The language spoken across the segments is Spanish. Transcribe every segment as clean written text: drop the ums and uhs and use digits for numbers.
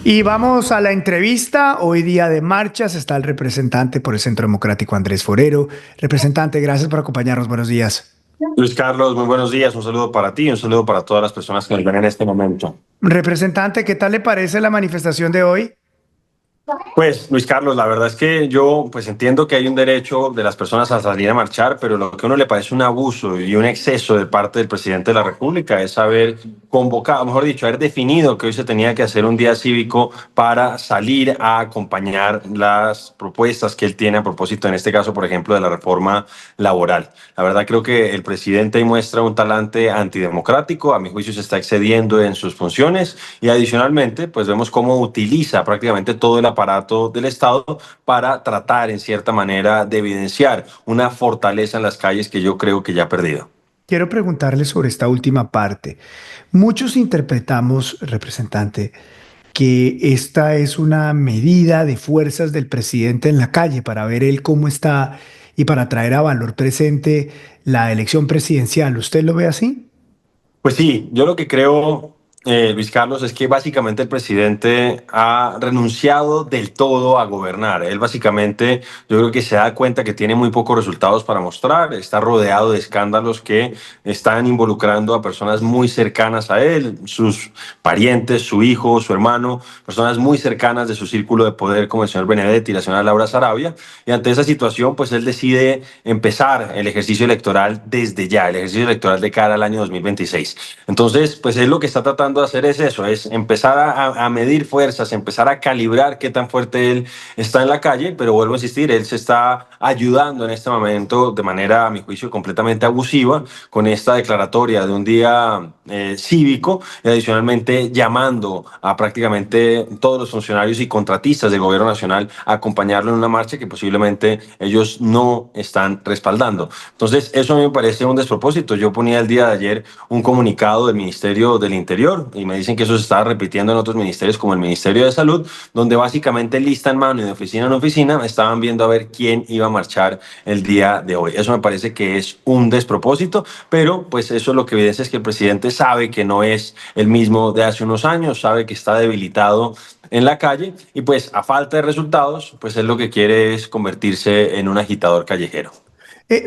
Y vamos a la entrevista. Hoy día de marchas está el representante por el Centro Democrático, Andrés Forero. Representante, gracias por acompañarnos. Buenos días. Luis Carlos, muy buenos días. Un saludo para ti y un saludo para todas las personas que nos ven en este momento. Representante, ¿qué tal le parece la manifestación de hoy? Pues, Luis Carlos, la verdad es que yo pues entiendo que hay un derecho de las personas a salir a marchar, pero lo que a uno le parece un abuso y un exceso de parte del presidente de la República es haber convocado, mejor dicho, haber definido que hoy se tenía que hacer un día cívico para salir a acompañar las propuestas que él tiene a propósito, en este caso, por ejemplo, de la reforma laboral. La verdad creo que el presidente ahí muestra un talante antidemocrático, a mi juicio se está excediendo en sus funciones y adicionalmente, pues vemos cómo utiliza prácticamente todo el aparato del Estado para tratar en cierta manera de evidenciar una fortaleza en las calles que yo creo que ya ha perdido. Quiero preguntarle sobre esta última parte. Muchos interpretamos, representante, que esta es una medida de fuerzas del presidente en la calle para ver él cómo está y para traer a valor presente la elección presidencial. ¿Usted lo ve así? Pues sí, yo lo que creo, Luis Carlos, es que básicamente el presidente ha renunciado del todo a gobernar. Él básicamente, yo creo que se da cuenta que tiene muy pocos resultados para mostrar, está rodeado de escándalos que están involucrando a personas muy cercanas a él, sus parientes, su hijo, su hermano, personas muy cercanas de su círculo de poder como el señor Benedetti y la señora Laura Sarabia. Y ante esa situación, pues él decide empezar el ejercicio electoral desde ya, el ejercicio electoral de cara al año 2026. Entonces, pues él lo que está tratando de hacer es eso, es empezar a medir fuerzas, empezar a calibrar qué tan fuerte él está en la calle, pero vuelvo a insistir, él se está ayudando en este momento de manera, a mi juicio, completamente abusiva con esta declaratoria de un día cívico y adicionalmente llamando a prácticamente todos los funcionarios y contratistas del gobierno nacional a acompañarlo en una marcha que posiblemente ellos no están respaldando. Entonces, eso a mí me parece un despropósito. Yo ponía el día de ayer un comunicado del Ministerio del Interior y me dicen que eso se está repitiendo en otros ministerios como el Ministerio de Salud, donde básicamente lista en mano y de oficina en oficina estaban viendo a ver quién iba a marchar el día de hoy. Eso me parece que es un despropósito, pero pues eso lo que evidencia es que el presidente sabe que no es el mismo de hace unos años, sabe que está debilitado en la calle y pues a falta de resultados, pues él lo que quiere es convertirse en un agitador callejero.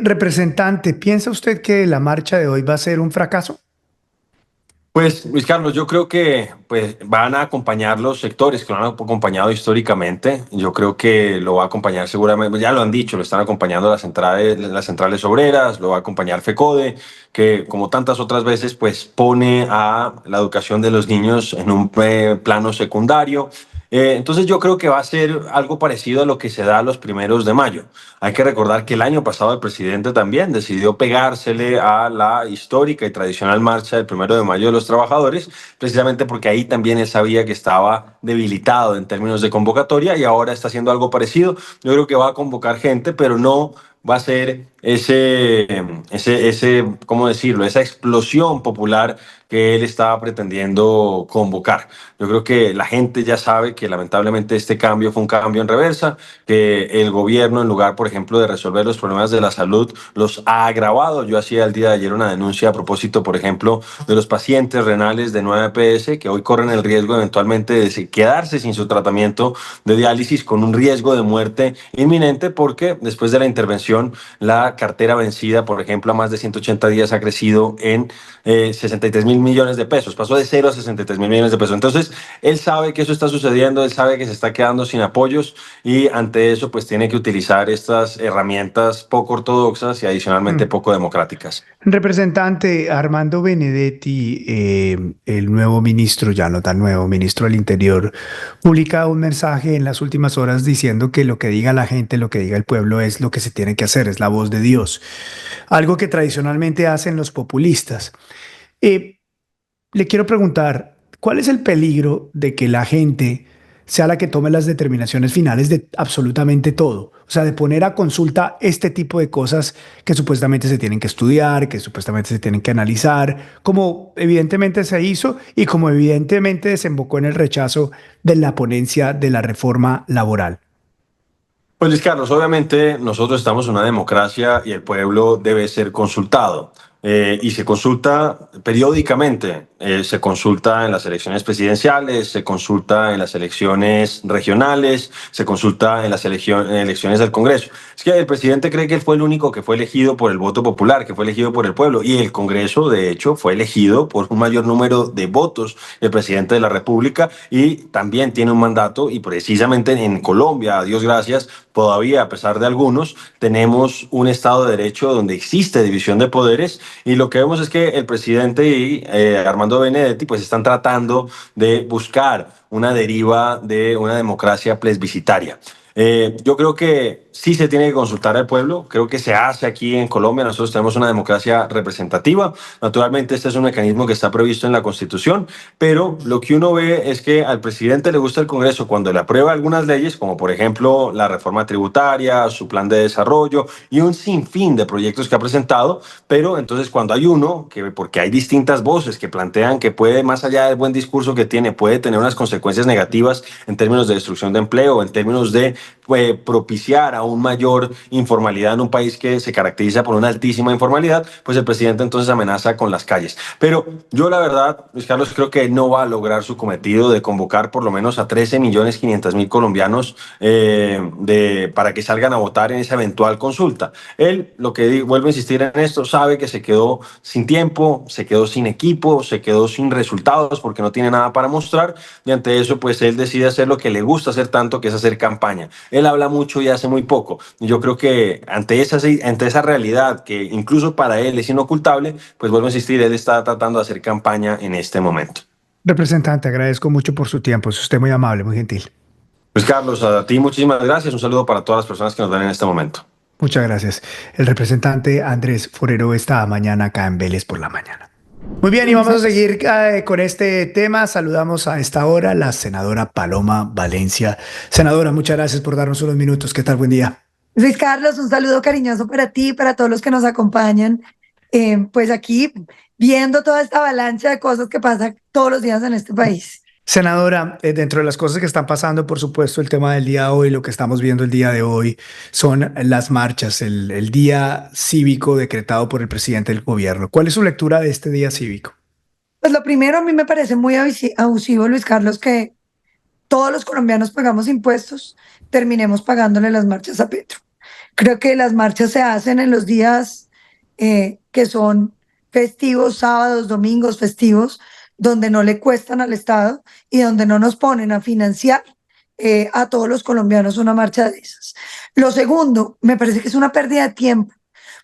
Representante, ¿piensa usted que la marcha de hoy va a ser un fracaso? Pues, Luis Carlos, yo creo que pues, van a acompañar los sectores que lo han acompañado históricamente. Yo creo que lo va a acompañar seguramente, ya lo han dicho, lo están acompañando las centrales obreras, lo va a acompañar FECODE, que como tantas otras veces, pues pone a la educación de los niños en un plano secundario. Entonces yo creo que va a ser algo parecido a lo que se da los 1 de mayo. Hay que recordar que el año pasado el presidente también decidió pegársele a la histórica y tradicional marcha del 1 de mayo de los trabajadores, precisamente porque ahí también él sabía que estaba debilitado en términos de convocatoria y ahora está haciendo algo parecido. Yo creo que va a convocar gente, pero no va a ser ¿cómo decirlo? Esa explosión popular que él estaba pretendiendo convocar. Yo creo que la gente ya sabe que lamentablemente este cambio fue un cambio en reversa, que el gobierno, en lugar, por ejemplo, de resolver los problemas de la salud, los ha agravado. Yo hacía el día de ayer una denuncia a propósito, por ejemplo, de los pacientes renales de 9 EPS que hoy corren el riesgo eventualmente de quedarse sin su tratamiento de diálisis con un riesgo de muerte inminente porque después de la intervención la cartera vencida, por ejemplo, a más de 180 días ha crecido en 63.000 millones de pesos. Pasó de 0 a 63.000 millones de pesos. Entonces, él sabe que eso está sucediendo, él sabe que se está quedando sin apoyos y ante eso, pues tiene que utilizar estas herramientas poco ortodoxas y adicionalmente Mm. poco democráticas. Representante Armando Benedetti, el nuevo ministro, ya no tan nuevo, ministro del Interior, publica un mensaje en las últimas horas diciendo que lo que diga la gente, lo que diga el pueblo es lo que se tiene que hacer, es la voz de Dios, algo que tradicionalmente hacen los populistas. Eh, Le quiero preguntar, ¿cuál es el peligro de que la gente sea la que tome las determinaciones finales de absolutamente todo? O sea, de poner a consulta este tipo de cosas que supuestamente se tienen que estudiar, que supuestamente se tienen que analizar, como evidentemente se hizo y como evidentemente desembocó en el rechazo de la ponencia de la reforma laboral. Pues Luis Carlos, obviamente nosotros estamos en una democracia y el pueblo debe ser consultado. y se consulta periódicamente. Se consulta en las elecciones presidenciales, se consulta en las elecciones regionales, se consulta en las elecciones del Congreso. Es que el presidente cree que él fue el único que fue elegido por el voto popular, que fue elegido por el pueblo, y el Congreso, de hecho, fue elegido por un mayor número de votos el presidente de la República, y también tiene un mandato, y precisamente en Colombia, a Dios gracias, todavía, a pesar de algunos, tenemos un Estado de Derecho donde existe división de poderes, y lo que vemos es que el presidente y Armando Benedetti pues están tratando de buscar una deriva de una democracia plebiscitaria. Yo creo que sí se tiene que consultar al pueblo, creo que se hace aquí en Colombia, nosotros tenemos una democracia representativa, naturalmente este es un mecanismo que está previsto en la Constitución, pero lo que uno ve es que al presidente le gusta el Congreso cuando le aprueba algunas leyes, como por ejemplo la reforma tributaria, su plan de desarrollo y un sinfín de proyectos que ha presentado, pero entonces cuando hay uno, que porque hay distintas voces que plantean que puede, más allá del buen discurso que tiene, puede tener unas consecuencias negativas en términos de destrucción de empleo, en términos de propiciar aún mayor informalidad en un país que se caracteriza por una altísima informalidad, pues el presidente entonces amenaza con las calles. Pero yo la verdad, Luis Carlos, creo que no va a lograr su cometido de convocar por lo menos a 13.500.000 colombianos para que salgan a votar en esa eventual consulta. Él, lo que vuelvo a insistir en esto, sabe que se quedó sin tiempo, se quedó sin equipo, se quedó sin resultados porque no tiene nada para mostrar, y ante eso pues él decide hacer lo que le gusta hacer tanto, que es hacer campaña. Él habla mucho y hace muy poco. Y yo creo que ante esa realidad que incluso para él es inocultable, pues vuelvo a insistir, él está tratando de hacer campaña en este momento. Representante, agradezco mucho por su tiempo. Es usted muy amable, muy gentil. Pues Carlos, a ti muchísimas gracias. Un saludo para todas las personas que nos ven en este momento. Muchas gracias. El representante Andrés Forero está mañana acá en Vélez por la mañana. Muy bien, y vamos a seguir con este tema. Saludamos a esta hora a la senadora Paloma Valencia. Senadora, muchas gracias por darnos unos minutos. ¿Qué tal? Buen día. Luis Carlos, un saludo cariñoso para ti y para todos los que nos acompañan. Pues aquí viendo toda esta avalancha de cosas que pasan todos los días en este país. Senadora, dentro de las cosas que están pasando, por supuesto, el tema del día de hoy, lo que estamos viendo el día de hoy, son las marchas, el día cívico decretado por el presidente del gobierno. ¿Cuál es su lectura de este día cívico? Pues lo primero, a mí me parece muy abusivo, Luis Carlos, que todos los colombianos pagamos impuestos, terminemos pagándole las marchas a Petro. Creo que las marchas se hacen en los días que son festivos, sábados, domingos, festivos, donde no le cuestan al Estado y donde no nos ponen a financiar a todos los colombianos una marcha de esas. Lo segundo, me parece que es una pérdida de tiempo,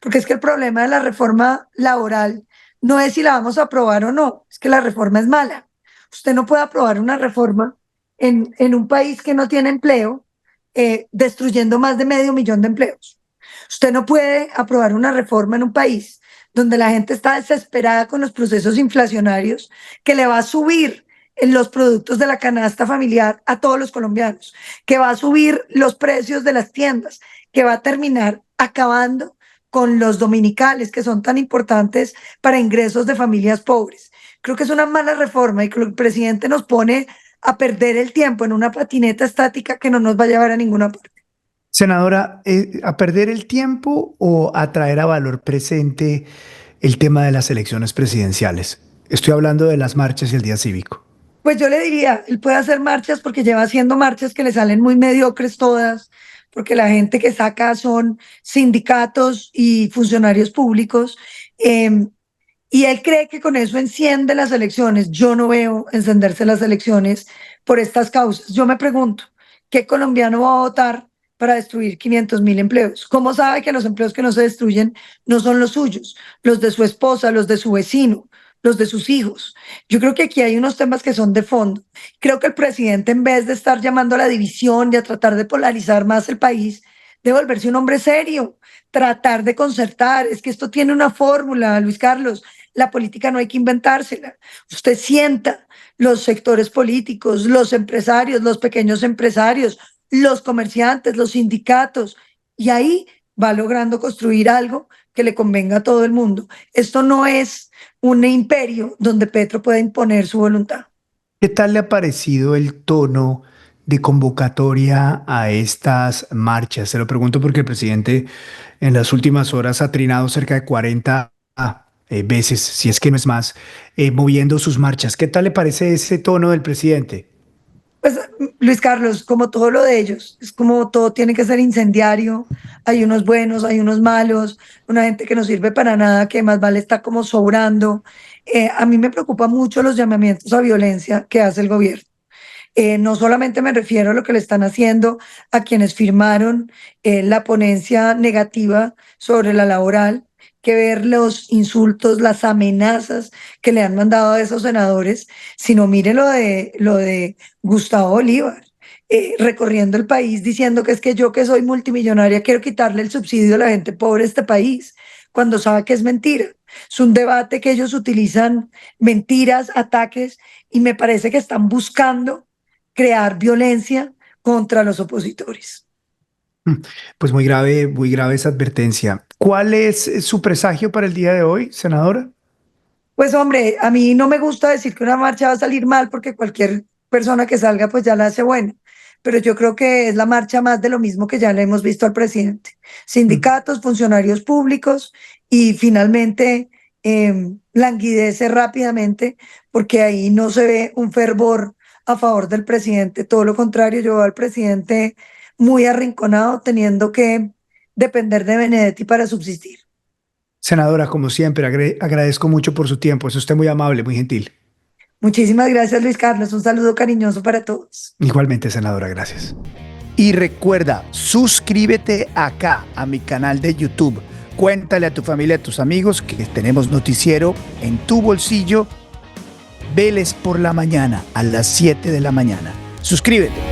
porque es que el problema de la reforma laboral no es si la vamos a aprobar o no, es que la reforma es mala. Usted no puede aprobar una reforma en un país que no tiene empleo, destruyendo más de 500.000 de empleos. Usted no puede aprobar una reforma en un país donde la gente está desesperada con los procesos inflacionarios que le va a subir en los productos de la canasta familiar a todos los colombianos, que va a subir los precios de las tiendas, que va a terminar acabando con los dominicales que son tan importantes para ingresos de familias pobres. Creo que es una mala reforma y que el presidente nos pone a perder el tiempo en una patineta estática que no nos va a llevar a ninguna parte. Senadora, ¿a perder el tiempo o a traer a valor presente el tema de las elecciones presidenciales? Estoy hablando de las marchas y el día cívico. Pues yo le diría, él puede hacer marchas porque lleva haciendo marchas que le salen muy mediocres todas, porque la gente que saca son sindicatos y funcionarios públicos, y él cree que con eso enciende las elecciones. Yo no veo encenderse las elecciones por estas causas. Yo me pregunto, ¿qué colombiano va a votar para destruir 500.000 empleos? ¿Cómo sabe que los empleos que no se destruyen no son los suyos, los de su esposa, los de su vecino, los de sus hijos? Yo creo que aquí hay unos temas que son de fondo. Creo que el presidente, en vez de estar llamando a la división y a tratar de polarizar más el país, debe volverse un hombre serio, tratar de concertar. Es que esto tiene una fórmula, Luis Carlos. La política no hay que inventársela. Usted sienta los sectores políticos, los empresarios, los pequeños empresarios, los comerciantes, los sindicatos, y ahí va logrando construir algo que le convenga a todo el mundo. Esto no es un imperio donde Petro pueda imponer su voluntad. ¿Qué tal le ha parecido el tono de convocatoria a estas marchas? Se lo pregunto porque el presidente en las últimas horas ha trinado cerca de 40 veces, si es que no es más, moviendo sus marchas. ¿Qué tal le parece ese tono del presidente? Pues Luis Carlos, como todo lo de ellos, es como todo tiene que ser incendiario, hay unos buenos, hay unos malos, una gente que no sirve para nada, que más vale está como sobrando. A mí me preocupa mucho los llamamientos a violencia que hace el gobierno. No solamente me refiero a lo que le están haciendo a quienes firmaron la ponencia negativa sobre la laboral, que ver los insultos, las amenazas que le han mandado a esos senadores, sino mire lo de Gustavo Bolívar. Recorriendo el país diciendo que es que yo que soy multimillonaria quiero quitarle el subsidio a la gente pobre de este país, cuando sabe que es mentira. Es un debate que ellos utilizan mentiras, ataques, y me parece que están buscando crear violencia contra los opositores. Pues muy grave esa advertencia. ¿Cuál es su presagio para el día de hoy, senadora? Pues hombre, a mí no me gusta decir que una marcha va a salir mal porque cualquier persona que salga pues ya la hace buena, pero yo creo que es la marcha más de lo mismo que ya le hemos visto al presidente. Mm. Sindicatos, funcionarios públicos y finalmente languidece rápidamente porque ahí no se ve un fervor a favor del presidente, todo lo contrario, yo veo al presidente muy arrinconado teniendo que depender de Benedetti para subsistir. Senadora, como siempre, agradezco mucho por su tiempo. Es usted muy amable, muy gentil. Muchísimas gracias, Luis Carlos. Un saludo cariñoso para todos. Igualmente, senadora, gracias. Y recuerda, suscríbete acá a mi canal de YouTube. Cuéntale a tu familia, a tus amigos que tenemos noticiero en tu bolsillo. Veles por la mañana a las 7 de la mañana. Suscríbete.